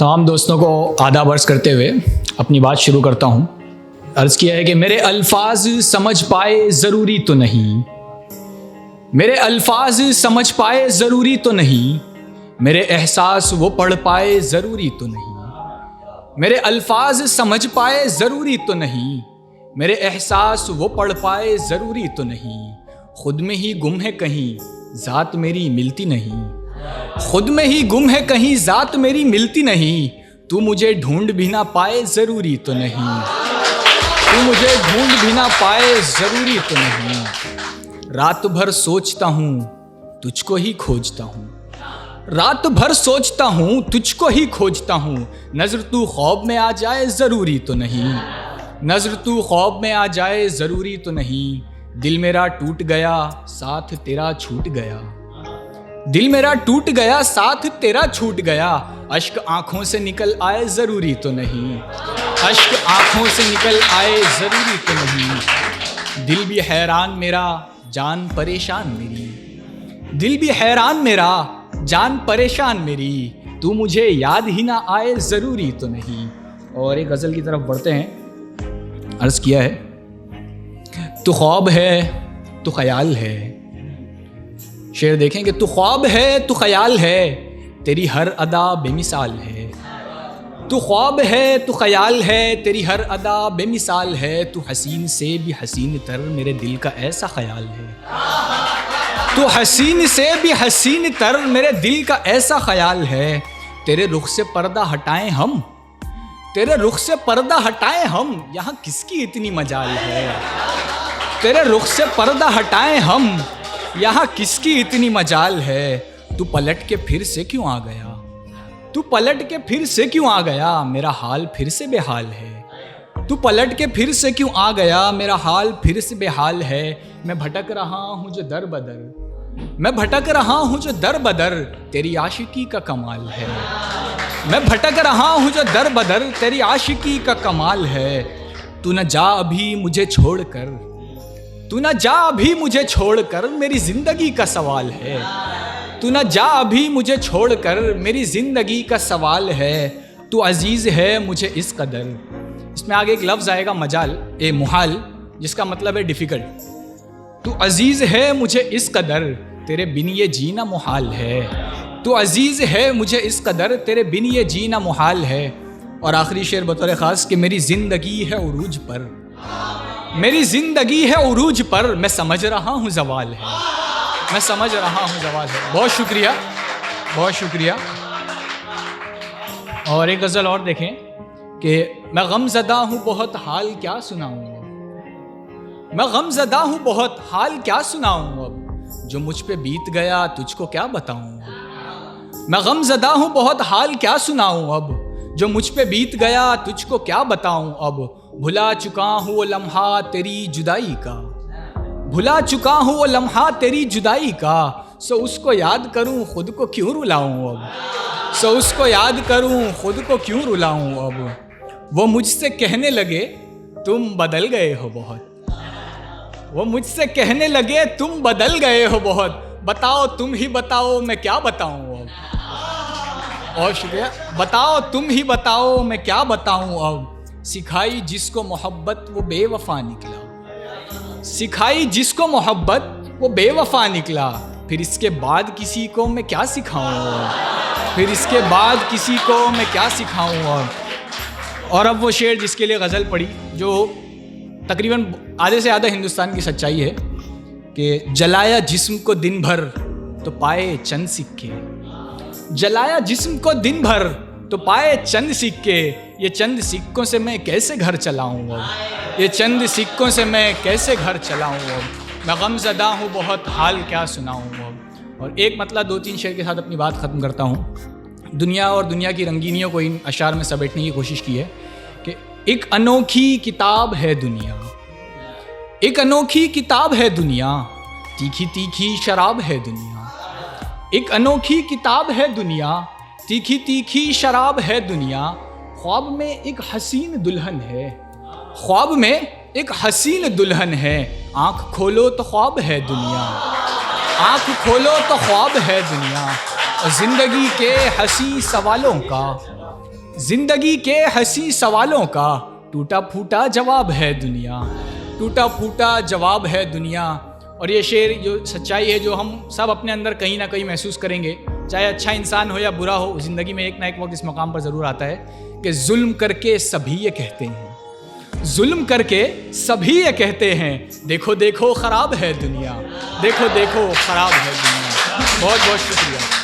तमाम दोस्तों को आदाब अर्ज़ करते हुए अपनी बात शुरू करता हूँ। अर्ज़ किया है कि मेरे अल्फाज समझ पाए ज़रूरी तो नहीं, मेरे अल्फाज समझ पाए ज़रूरी तो नहीं, मेरे एहसास वो पढ़ पाए ज़रूरी तो नहीं, मेरे अल्फाज समझ पाए ज़रूरी तो नहीं, मेरे एहसास वो पढ़ पाए ज़रूरी तो नहीं, खुद में ही गुम है कहीं ज़ात मेरी मिलती नहीं, खुद में ही गुम है कहीं ज़ात मेरी मिलती नहीं, तू मुझे ढूंढ भी ना पाए ज़रूरी तो नहीं, तू मुझे ढूंढ भी ना पाए ज़रूरी तो नहीं। रात भर सोचता हूँ तुझको ही खोजता हूँ, रात भर सोचता हूँ तुझको ही खोजता हूँ, नज़र तू ख्वाब में आ जाए ज़रूरी तो नहीं, नज़र तू ख्वाब में आ जाए ज़रूरी तो नहीं, दिल मेरा टूट गया साथ तेरा छूट गया, दिल मेरा टूट गया साथ तेरा छूट गया, अश्क आँखों से निकल आए ज़रूरी तो नहीं, अश्क आँखों से निकल आए ज़रूरी तो नहीं। दिल भी हैरान मेरा जान परेशान मेरी, दिल भी हैरान मेरा जान परेशान मेरी, तू मुझे याद ही ना आए ज़रूरी तो नहीं। और एक गज़ल की तरफ बढ़ते हैं। अर्ज़ किया है, तू ख्वाब है तू ख़याल है, शेर देखें कि तू ख्वाब है तू ख़याल है, तेरी हर अदा बेमिसाल है, तू ख्वाब है तू ख़याल है, तेरी हर अदा बेमिसाल है, तू हसीन से भी हसीन तर मेरे दिल का ऐसा ख़याल है, तू हसीन से भी हसीन तर मेरे दिल का ऐसा ख़याल है, तेरे रुख से पर्दा हटाएं हम, तेरे रुख से पर्दा हटाएं हम, यहाँ किसकी इतनी मजाल है, तेरे रुख से पर्दा हटाएं हम, यहाँ किसकी इतनी मजाल है, तू पलट के फिर से क्यों आ गया, तू पलट के फिर से क्यों आ गया, मेरा हाल फिर से बेहाल है, तू पलट के फिर से क्यों आ गया, मेरा हाल फिर से बेहाल है, मैं भटक रहा हूँ जो दर बदर, मैं भटक रहा हूँ जो दर बदर, तेरी आशिकी का कमाल है, मैं भटक रहा हूँ जो दर बदर, तेरी आशिकी का कमाल है, तू न जा अभी मुझे छोड़कर, तू न जा अभी मुझे छोड़कर, मेरी ज़िंदगी का सवाल है, तू न जा अभी मुझे छोड़कर, मेरी ज़िंदगी का सवाल है, तू अजीज़ है मुझे इस कदर। इसमें आगे एक लफ्ज़ आएगा मजाल ए मुहाल, जिसका मतलब है डिफ़िकल्ट। तू अजीज़ है मुझे इस कदर, तेरे बिन ये जीना मुहाल है, तू अजीज़ है मुझे इस कदर, तेरे बिन ये जीना मुहाल है। और आखिरी शेर बतौर ख़ास कि मेरी ज़िंदगी है उरूज पर, मेरी ज़िंदगी है उरूज पर, मैं समझ रहा हूँ ज़वाल है, मैं समझ रहा हूँ ज़वाल है। बहुत शुक्रिया, बहुत शुक्रिया। और एक गज़ल और देखें कि मैं गमज़दा हूँ बहुत हाल क्या सुनाऊँ, मैं गमज़दा हूँ बहुत हाल क्या सुनाऊँ, अब जो मुझ पे बीत गया तुझको क्या बताऊँ, मैं गमज़दा हूँ बहुत हाल क्या सुनाऊँ, अब जो मुझ पे बीत गया तुझको क्या बताऊँ, अब भुला चुका हूँ वो लम्हा तेरी जुदाई का, भुला चुका हूँ वो लम्हा तेरी जुदाई का, सो उसको याद करूँ खुद को क्यों रुलाऊँ अब, सो उसको याद करूँ खुद को क्यों रुलाऊँ अब। वो मुझसे कहने लगे तुम बदल गए हो बहुत, वो मुझसे कहने लगे तुम बदल गए हो बहुत, बताओ तुम ही बताओ मैं क्या बताऊँ अब। और शुक्रिया। बताओ तुम ही बताओ मैं क्या बताऊँ अब, सिखाई जिसको मोहब्बत वो बेवफा निकला, सिखाई जिसको मोहब्बत वो बेवफा निकला, फिर इसके बाद किसी को मैं क्या सिखाऊँ, फिर इसके बाद किसी को मैं क्या सिखाऊँ। और अब वो शेर जिसके लिए गज़ल पढ़ी, जो तकरीबन आधे से ज़्यादा हिंदुस्तान की सच्चाई है कि जलाया जिस्म को दिन भर तो पाए चंद सिक्के, जलाया जिस्म को दिन भर तो पाए चंद सिक्के, ये चंद सिक्कों से मैं कैसे घर चलाऊँ अब, ये चंद सिक्कों से मैं कैसे घर चलाऊँ अब, मैं गमज़दा हूँ बहुत हाल क्या सुनाऊँ अब। और एक मतलब दो तीन शेर के साथ अपनी बात ख़त्म करता हूँ। दुनिया और दुनिया की रंगीनियों को इन अशार में समेटने की कोशिश की है कि एक अनोखी किताब है दुनिया, एक अनोखी किताब है दुनिया, तीखी तीखी शराब है दुनिया, एक अनोखी किताब है दुनिया, तीखी तीखी शराब है दुनिया, ख्वाब में एक हसीन दुल्हन है, ख्वाब में एक हसीन दुल्हन है, आँख खोलो तो ख्वाब है दुनिया, आँख खोलो तो ख्वाब है दुनिया, ज़िंदगी के हसी सवालों का जिंदगी के हंसी सवालों का टूटा फूटा जवाब है दुनिया, टूटा फूटा जवाब है दुनिया। और ये शेर जो सच्चाई है जो हम सब अपने अंदर कहीं ना कहीं महसूस करेंगे, चाहे अच्छा इंसान हो या बुरा हो, ज़िंदगी में एक ना एक वक्त इस मकाम पर ज़रूर आता है कि जुल्म करके सभी ये कहते हैं, जुल्म करके सभी ये कहते हैं, देखो देखो ख़राब है दुनिया, देखो देखो ख़राब है दुनिया। बहुत बहुत शुक्रिया।